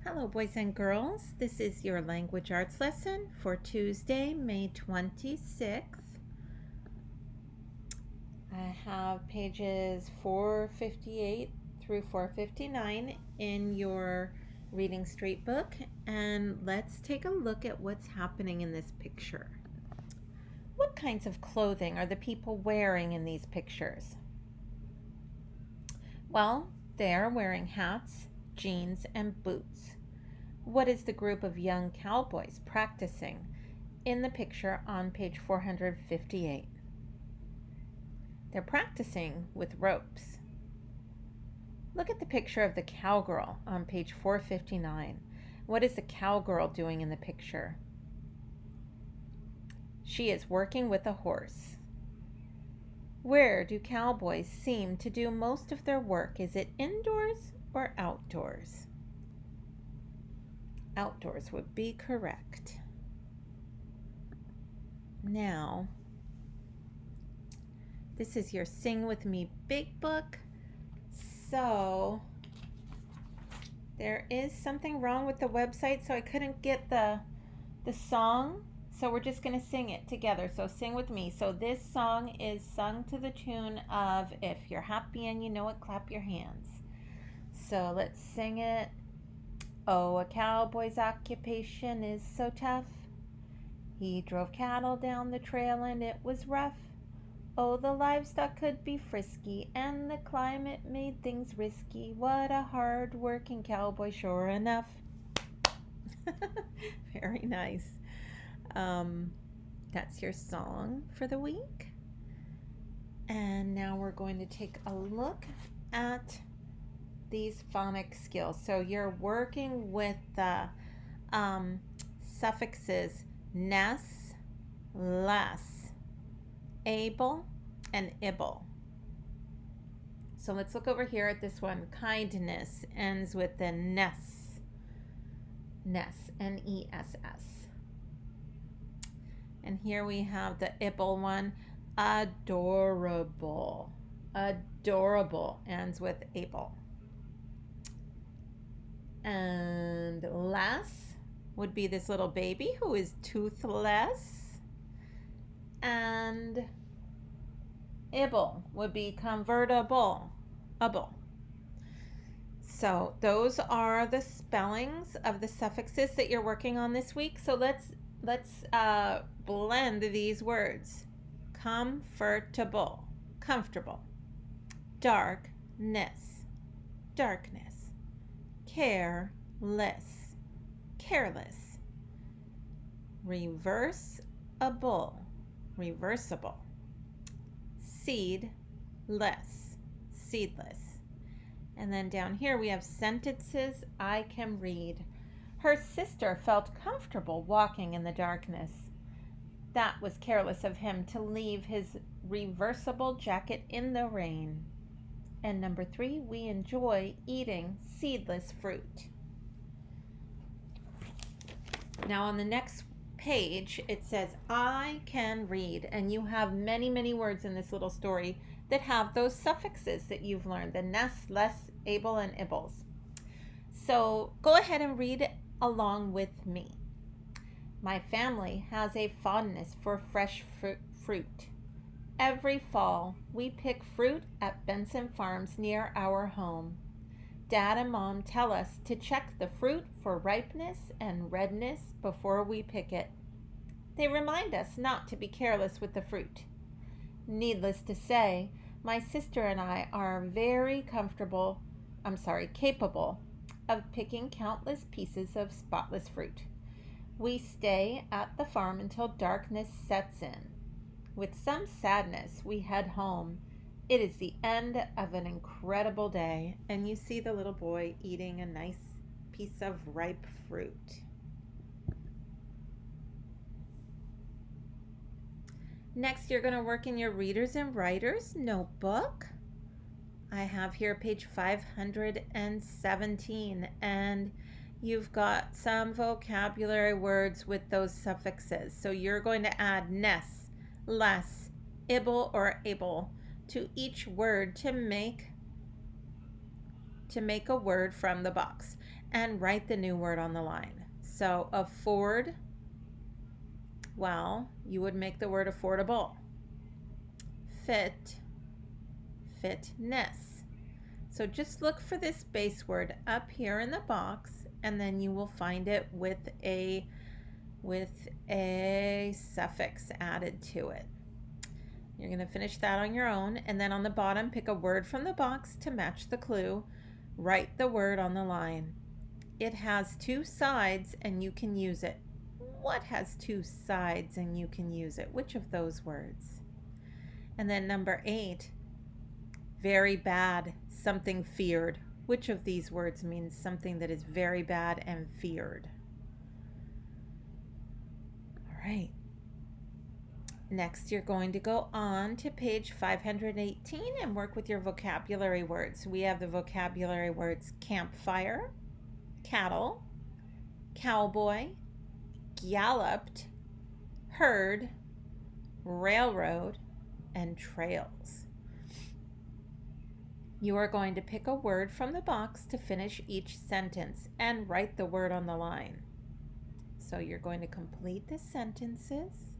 Hello, boys and girls. This is your language arts lesson for Tuesday, May 26th. I have pages 458 through 459 in your Reading Street book, and let's take a look at what's happening in this picture. What kinds of clothing are the people wearing in these pictures? Well, they're wearing hats, jeans, and boots. What is the group of young cowboys practicing in the picture on page 458? They're practicing with ropes. Look at the picture of the cowgirl on page 459. What is the cowgirl doing in the picture? She is working with a horse. Where do cowboys seem to do most of their work? Is it indoors or outdoors? Outdoors would be correct. Now, this is your Sing With Me Big Book. So, there is something wrong with the website, so I couldn't get the song. So we're just going to sing it together. So sing with me. So this song is sung to the tune of If You're Happy and You Know It, Clap Your Hands. So let's sing it. Oh, a cowboy's occupation is so tough. He drove cattle down the trail and it was rough. Oh, the livestock could be frisky and the climate made things risky. What a hard-working cowboy, sure enough. Very nice. That's your song for the week. And now we're going to take a look at these phonic skills. So you're working with the suffixes ness, less, able, and ibble. So let's look over here at this one. Kindness ends with the ness, N-E-S-S. And here we have the ibble one, adorable. Adorable ends with able. And less would be this little baby who is toothless. And ibble would be convertible. Able. So those are the spellings of the suffixes that you're working on this week. So let's blend these words. Comfortable, comfortable. Darkness, darkness. Careless, careless. Reversible, reversible. Seedless, seedless. And then down here we have sentences I can read. Her sister felt comfortable walking in the darkness. That was careless of him to leave his reversible jacket in the rain. And number 3, we enjoy eating seedless fruit. Now on the next page, it says, I can read. And you have many, many words in this little story that have those suffixes that you've learned, the ness, less, able, and ibbles. So go ahead and read along with me. My family has a fondness for fresh fruit. Every fall, we pick fruit at Benson Farms near our home. Dad and Mom tell us to check the fruit for ripeness and redness before we pick it. They remind us not to be careless with the fruit. Needless to say, my sister and I are very capable of picking countless pieces of spotless fruit. We stay at the farm until darkness sets in. With some sadness, we head home. It is the end of an incredible day, and you see the little boy eating a nice piece of ripe fruit. Next, you're going to work in your Readers and Writers notebook. I have here page 517, and you've got some vocabulary words with those suffixes. So you're going to add ness, less, ibble, or able to each word to make a word from the box. and write the new word on the line. So afford, well, you would make the word affordable. Fit, fitness. So just look for this base word up here in the box, and then you will find it with a suffix added to it. You're going to finish that on your own, and then on the bottom, pick a word from the box to match the clue. Write the word on the line. It has two sides, and you can use it. What has two sides and you can use it? Which of those words? And then number 8, very bad, something feared. Which of these words means something that is very bad and feared? All right. Next, you're going to go on to page 518 and work with your vocabulary words. We have the vocabulary words campfire, cattle, cowboy, galloped, herd, railroad, and trails. You are going to pick a word from the box to finish each sentence and write the word on the line. So you're going to complete the sentences.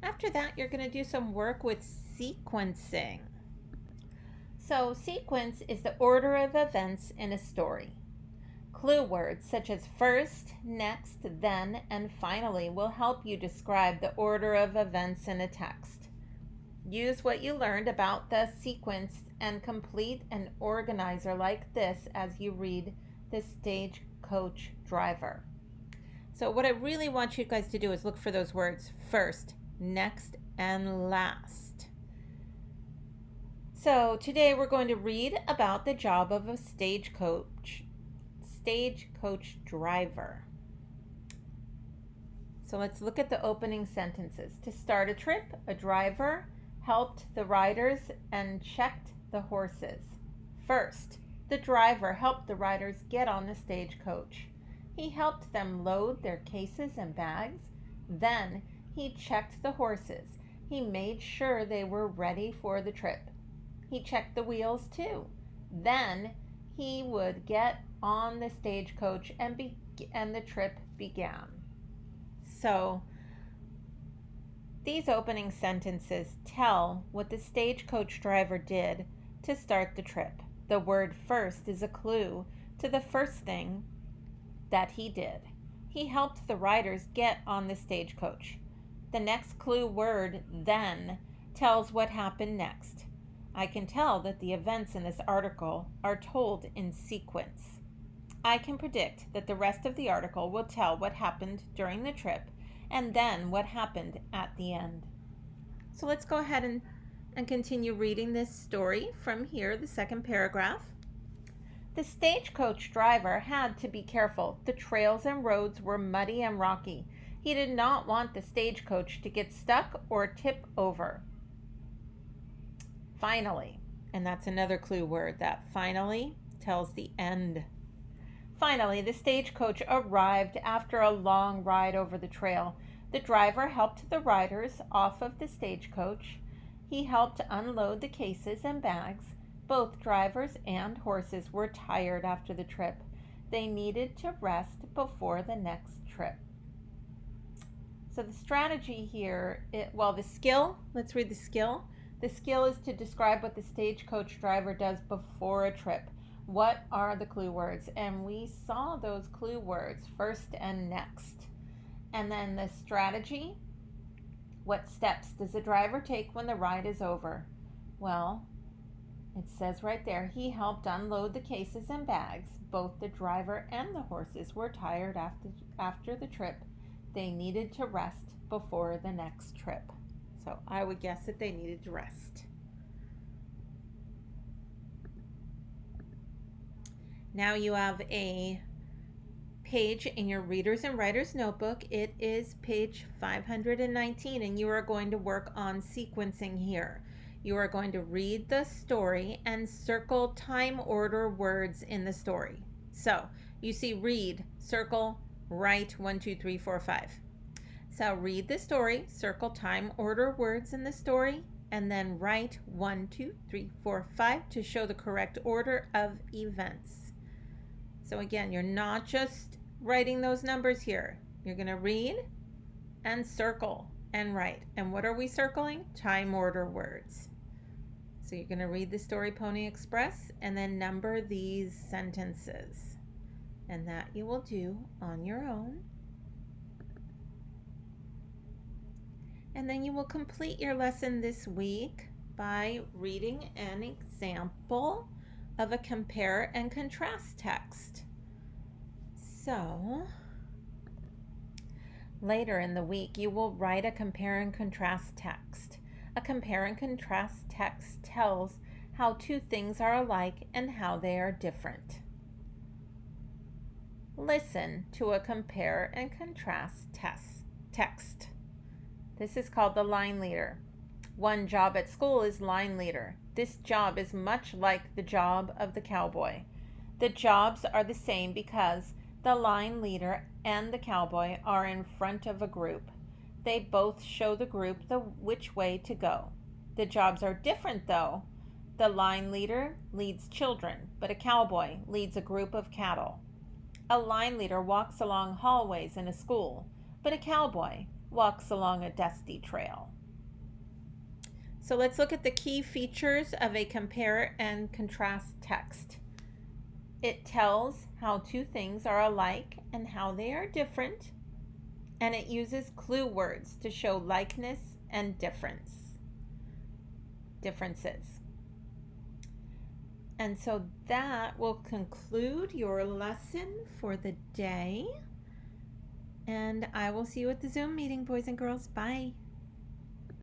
After that, you're going to do some work with sequencing. So sequence is the order of events in a story. Clue words such as first, next, then, and finally will help you describe the order of events in a text. Use what you learned about the sequence and complete an organizer like this as you read The Stagecoach Driver. So what I really want you guys to do is look for those words first, next, and last. So today we're going to read about the job of a stagecoach driver. So let's look at the opening sentences. To start a trip, a driver helped the riders and checked the horses. First, the driver helped the riders get on the stagecoach. He helped them load their cases and bags. Then he checked the horses. He made sure they were ready for the trip. He checked the wheels too. Then he would get on the stagecoach and the trip began. So these opening sentences tell what the stagecoach driver did to start the trip. The word first is a clue to the first thing that he did. He helped the riders get on the stagecoach. The next clue word, then, tells what happened next. I can tell that the events in this article are told in sequence. I can predict that the rest of the article will tell what happened during the trip and then what happened at the end. So let's go ahead and continue reading this story from here, the second paragraph. The stagecoach driver had to be careful. The trails and roads were muddy and rocky. He did not want the stagecoach to get stuck or tip over. Finally, and that's another clue word, that finally tells the end. Finally, the stagecoach arrived after a long ride over the trail. The driver helped the riders off of the stagecoach. He helped unload the cases and bags. Both drivers and horses were tired after the trip. They needed to rest before the next trip. So the strategy here, the skill, let's read the skill. The skill is to describe what the stagecoach driver does before a trip. What are the clue words? And we saw those clue words, first and next. And then the strategy, what steps does the driver take when the ride is over? Well, it says right there, he helped unload the cases and bags. Both the driver and the horses were tired after the trip. They needed to rest before the next trip. So I would guess that they needed to rest. Now you have a page in your Readers and Writers Notebook. It is page 519, and you are going to work on sequencing here. You are going to read the story and circle time order words in the story. So you see read, circle, write 1, 2, 3, 4, 5. So read the story, circle time order words in the story, and then write 1, 2, 3, 4, 5 to show the correct order of events. So again, you're not just writing those numbers here. You're going to read and circle and write. And what are we circling? Time order words. So you're going to read the story Pony Express and then number these sentences. And that you will do on your own. And then you will complete your lesson this week by reading an example of a compare and contrast text. So, later in the week, you will write a compare and contrast text. A compare and contrast text tells how two things are alike and how they are different. Listen to a compare and contrast text. This is called the line leader. One job at school is line leader. This job is much like the job of the cowboy. The jobs are the same because the line leader and the cowboy are in front of a group. They both show the group which way to go. The jobs are different though. The line leader leads children, but a cowboy leads a group of cattle. A line leader walks along hallways in a school, but a cowboy walks along a dusty trail. So let's look at the key features of a compare and contrast text. It tells how two things are alike and how they are different, and it uses clue words to show likeness and differences. And so that will conclude your lesson for the day. And I will see you at the Zoom meeting, boys and girls. Bye.